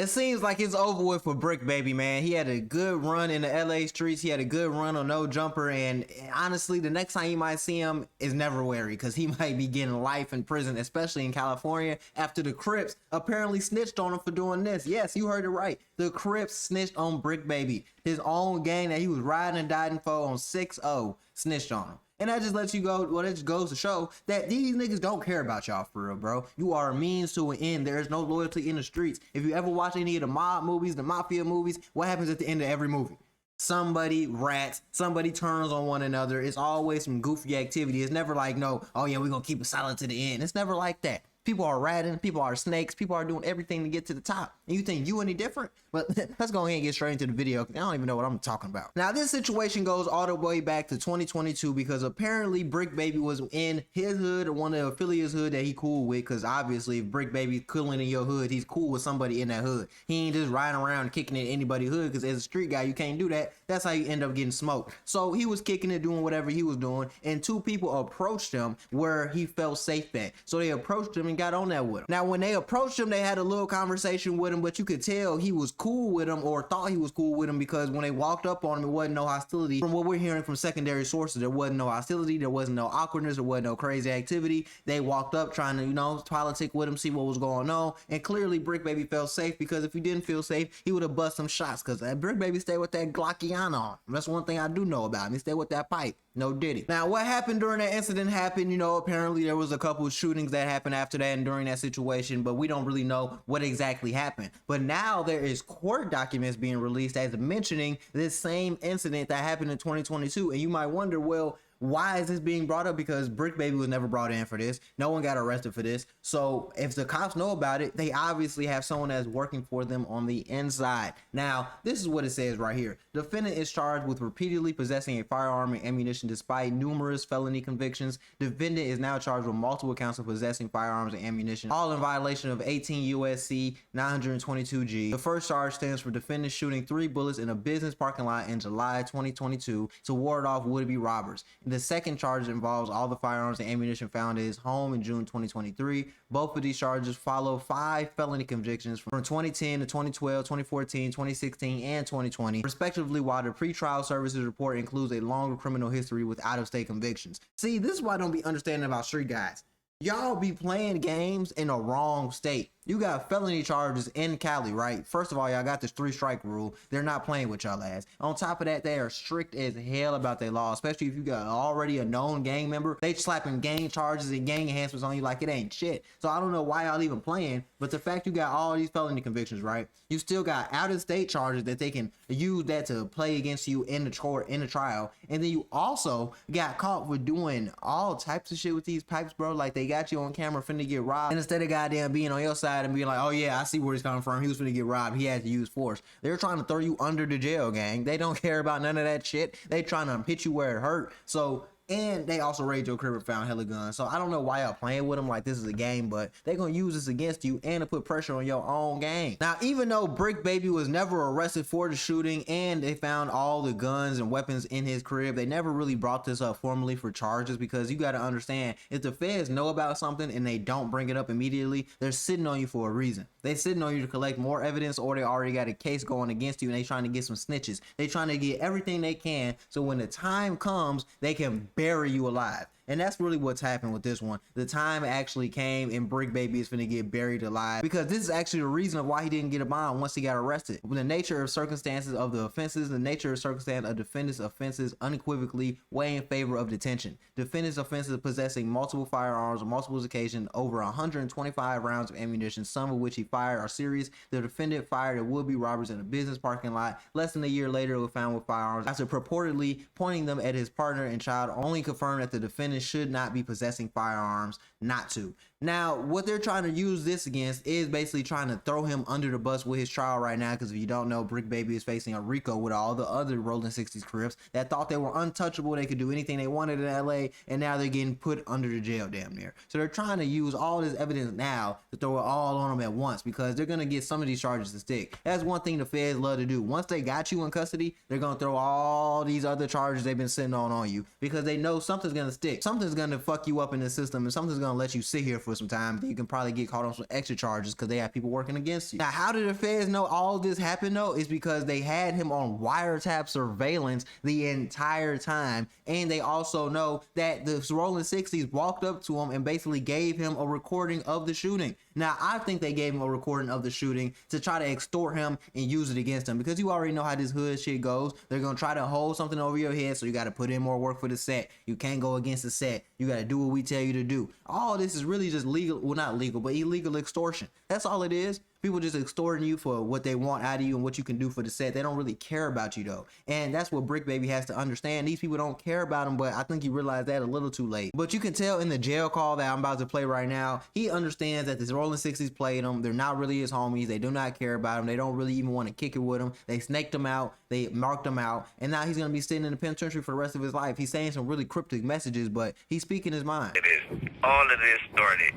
It seems like it's over with for Bricc, baby, man. He had a good run in the LA streets. He had a good run on No Jumper. And honestly, the next time you might see him is never wary, because he might be getting life in prison, especially in California, after the Crips apparently snitched on him for doing this. Yes, you heard it right. The Crips snitched on Bricc, baby. His own gang that he was riding and dying for on 6-0 snitched on him. And that just lets you go, well, it just goes to show that these niggas don't care about y'all for real, bro. You are a means to an end. There is no loyalty in the streets. If you ever watch any of the mob movies, the mafia movies, what happens at the end of every movie? Somebody rats, somebody turns on one another. It's always some goofy activity. It's never like, no, oh yeah, we're gonna keep it silent to the end. It's never like that. People are ratting, people are snakes, people are doing everything to get to the top. And you think you any different? But let's go ahead and get straight into the video, because I don't even know what I'm talking about. Now, this situation goes all the way back to 2022, because apparently Bricc Baby was in his hood, or one of the affiliates' hood that he cool with, because obviously if Bricc Baby cooling in your hood, he's cool with somebody in that hood. He ain't just riding around kicking it in anybody's hood, because as a street guy, you can't do that. That's how you end up getting smoked. So he was kicking it, doing whatever he was doing, and two people approached him where he felt safe at. So they approached him and got on that with him. Now, when they approached him, they had a little conversation with him, but you could tell he was cool with him, or thought he was cool with him, because when they walked up on him, it wasn't no hostility. From what we're hearing from secondary sources, there wasn't no hostility, there wasn't no awkwardness, there wasn't no crazy activity. They walked up trying to, you know, politic with him, see what was going on, and clearly Bricc Baby felt safe, because if he didn't feel safe, he would have bust some shots, because Bricc Baby stayed with that Glockiana on. That's one thing I do know about him. He stayed with that pipe. No diddy. Now, what happened during that incident happened, you know, apparently there was a couple of shootings that happened after that and during that situation, but we don't really know what exactly happened. But now there is court documents being released as mentioning this same incident that happened in 2022, and you might wonder, well, why is this being brought up? Because Bricc Baby was never brought in for this. No one got arrested for this. So if the cops know about it, they obviously have someone that's working for them on the inside. Now, this is what it says right here. Defendant is charged with repeatedly possessing a firearm and ammunition despite numerous felony convictions. Defendant is now charged with multiple counts of possessing firearms and ammunition, all in violation of 18 U.S.C. 922G. The first charge stands for defendant shooting 3 bullets in a business parking lot in July 2022 to ward off would-be robbers. The second charge involves all the firearms and ammunition found in his home in June 2023. Both of these charges follow 5 felony convictions from 2010 to 2012, 2014, 2016, and 2020, respectively, while the pretrial services report includes a longer criminal history with out-of-state convictions. See, this is why I don't be understanding about street guys. Y'all be playing games in the wrong state. You got felony charges in Cali, right? First of all, y'all got this 3-strike rule. They're not playing with y'all ass. On top of that, they are strict as hell about their law, especially if you got already a known gang member. They slapping gang charges and gang enhancements on you like it ain't shit. So I don't know why y'all even playing, but the fact you got all these felony convictions, right? You still got out-of-state charges that they can use that to play against you in the court, in the trial. And then you also got caught with doing all types of shit with these pipes, bro. Like, they got you on camera finna get robbed, and instead of goddamn being on your side and being like, oh yeah, I see where he's coming from, he was finna get robbed, he had to use force. They're trying to throw you under the jail, gang. They don't care about none of that shit. They trying to hit you where it hurt. So, and they also raided your crib and found hella guns. So I don't know why y'all playing with them like this is a game, but they gonna use this against you and to put pressure on your own gang. Now, even though Bricc Baby was never arrested for the shooting and they found all the guns and weapons in his crib, they never really brought this up formally for charges, because you gotta understand, if the feds know about something and they don't bring it up immediately, they're sitting on you for a reason. They sitting on you to collect more evidence, or they already got a case going against you and they trying to get some snitches. They trying to get everything they can, so when the time comes, they can bury you alive. And that's really what's happened with this one. The time actually came and Bricc Baby is finna get buried alive, because this is actually the reason of why he didn't get a bond once he got arrested. The nature of circumstances of the offenses, the nature of circumstance of defendant's offenses unequivocally weigh in favor of detention. Defendant's offenses possessing multiple firearms on multiple occasions, over 125 rounds of ammunition, some of which he fired, are serious. The defendant fired at would-be robbers in a business parking lot. Less than a year later, was found with firearms after purportedly pointing them at his partner and child, only confirmed that the defendant should not be possessing firearms not to. Now, what they're trying to use this against is basically trying to throw him under the bus with his trial right now, because if you don't know, Bricc Baby is facing a RICO with all the other rolling 60s Crips that thought they were untouchable, they could do anything they wanted in LA, and now they're getting put under the jail damn near. So they're trying to use all this evidence now to throw it all on them at once, because they're going to get some of these charges to stick. That's one thing the feds love to do. Once they got you in custody, they're going to throw all these other charges they've been sitting on you, because they know something's going to stick. Something's going to fuck you up in the system, and something's going gonna let you sit here for some time. Then you can probably get caught on some extra charges because they have people working against you. Now, how did the feds know all this happened though? It's because they had him on wiretap surveillance the entire time, and they also know that the Rolling 60s walked up to him and basically gave him a recording of the shooting. Now, I think they gave him a recording of the shooting to try to extort him and use it against him, because you already know how this hood shit goes. They're gonna try to hold something over your head, so you got to put in more work for the set. You can't go against the set. You got to do what we tell you to do. All this is really just legal, well, not legal, but illegal extortion. That's all it is. People just extorting you for what they want out of you and what you can do for the set. They don't really care about you though. And that's what Bricc Baby has to understand. These people don't care about him, but I think he realized that a little too late. But you can tell in the jail call that I'm about to play right now, he understands that this Rolling 60s played him. They're not really his homies. They do not care about him. They don't really even want to kick it with him. They snaked him out. They marked him out. And now he's going to be sitting in the penitentiary for the rest of his life. He's saying some really cryptic messages, but he's speaking his mind. It is. All of this started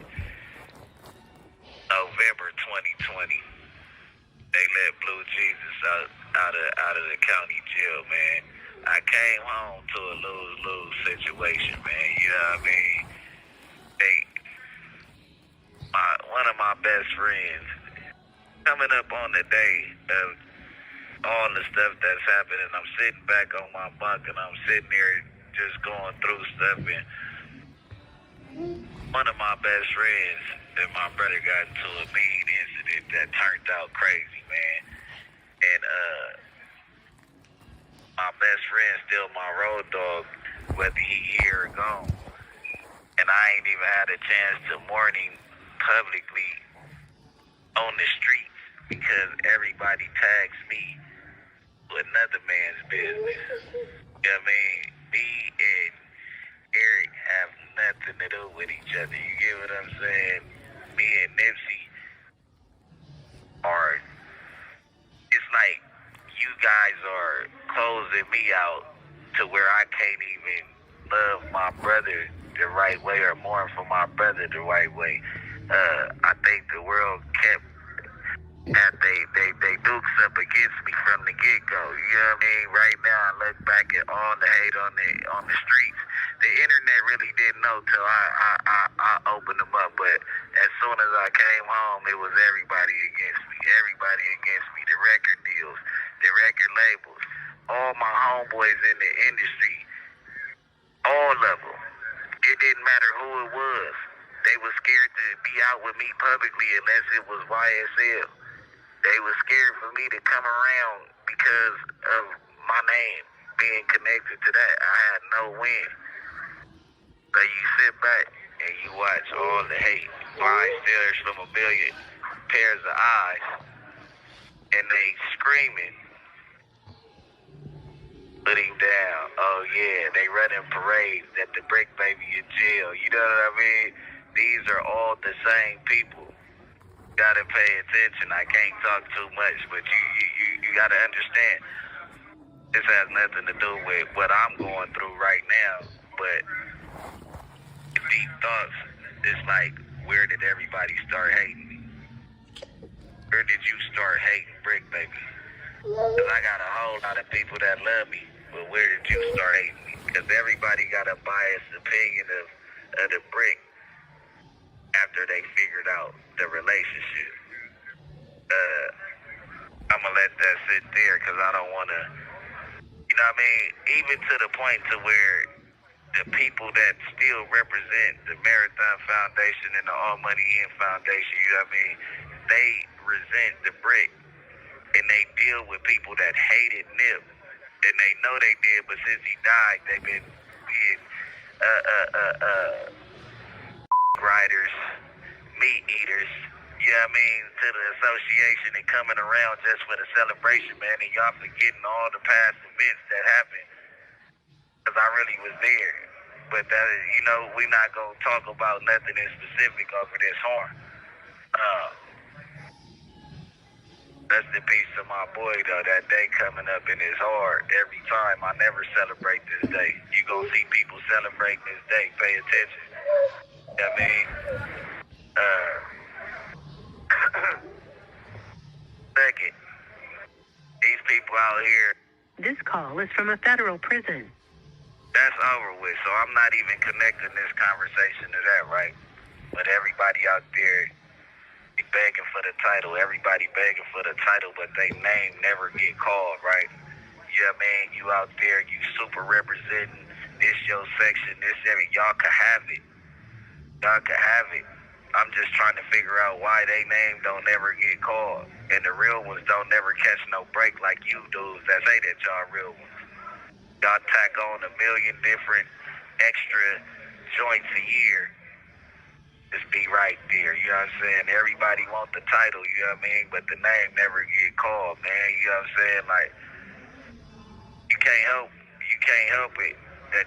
November 2020. They let Blue Jesus out of the county jail, man. I came home to a lose-lose situation, man. You know what I mean? One of my best friends, coming up on the day of all the stuff that's happening, I'm sitting back on my bunk and I'm sitting there just going through stuff, and one of my best friends and my brother got into a mean incident that turned out crazy, man. And my best friend still my road dog, whether he here or gone. And I ain't even had a chance to mourn him publicly on the streets because everybody tags me with another man's business. You know what I mean? Me and Eric have nothing to do with each other. You get what I'm saying? Me and Nipsey are, it's like you guys are closing me out to where I can't even love my brother the right way or mourn for my brother the right way. I think the world kept and they dukes up against me from the get-go. You know what I mean? Right now, I look back at all the hate on the streets. The internet really didn't know till I opened them up. But as soon as I came home, it was everybody against me. Everybody against me. The record deals, the record labels, all my homeboys in the industry, all of them. It didn't matter who it was. They were scared to be out with me publicly unless it was YSL. They were scared for me to come around because of my name being connected to that. I had no win. So you sit back and you watch all the hate. Blind stares from a million pairs of eyes. And they screaming, put him down. Oh yeah, they running parades at the Bricc Baby in jail. You know what I mean? These are all the same people. Gotta pay attention. I can't talk too much, but you gotta understand. This has nothing to do with what I'm going through right now, but deep thoughts, it's like, where did everybody start hating me? Where did you start hating Bricc Baby? Because I got a whole lot of people that love me, but where did you start hating me? Because everybody got a biased opinion of the Bricc after they figured out the relationship. I'm gonna let that sit there because I don't want to, you know what I mean? Even to the point to where the people that still represent the Marathon Foundation and the All Money In Foundation, you know what I mean? They resent the Bricc and they deal with people that hated Nip. And they know they did, but since he died, they've been being riders, meat eaters, you know what I mean, to the association and coming around just for the celebration, man, and y'all forgetting all the past events that happened, because I really was there. But that is, you know, we're not going to talk about nothing in specific over this horn. Rest in peace to my boy, though. That day coming up in his heart every time. I never celebrate this day. You going to see people celebrating this day. Pay attention. You know what I mean? Second, these people out here. This call is from a federal prison. That's over with, so I'm not even connecting this conversation to that, right? But everybody out there be begging for the title. Everybody begging for the title, but they name never get called, right? Yeah, man, you out there, you super representing this your section, this area. Y'all can have it. Y'all can have it. I'm just trying to figure out why they name don't never get called. And the real ones don't never catch no break like you dudes that say that y'all real ones. Y'all tack on a million different extra joints a year. Just be right there, you know what I'm saying? Everybody want the title, you know what I mean? But the name never get called, man. You know what I'm saying? Like, you can't help it. That,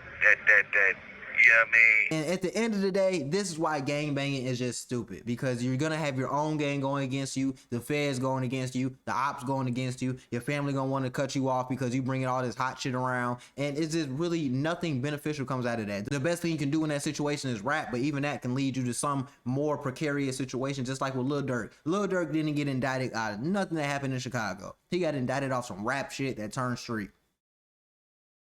you know what I mean? And at the end of the day, this is why gang banging is just stupid, because you're gonna have your own gang going against you, the feds going against you, the ops going against you, your family gonna want to cut you off because you bringing all this hot shit around, and it's just really nothing beneficial comes out of that. The best thing you can do in that situation is rap, but even that can lead you to some more precarious situation, just like with Lil Durk. Lil Durk didn't get indicted out of nothing that happened in Chicago. He got indicted off some rap shit that turned street.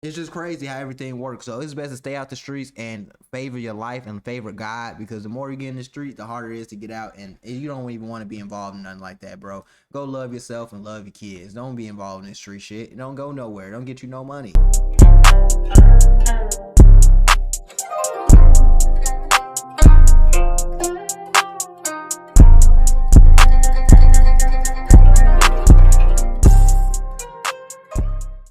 It's just crazy how everything works. So it's best to stay out the streets and favor your life and favor God, because the more you get in the street, the harder it is to get out. And you don't even want to be involved in nothing like that, bro. Go love yourself and love your kids. Don't be involved in this street shit. Don't go nowhere. Don't get you no money.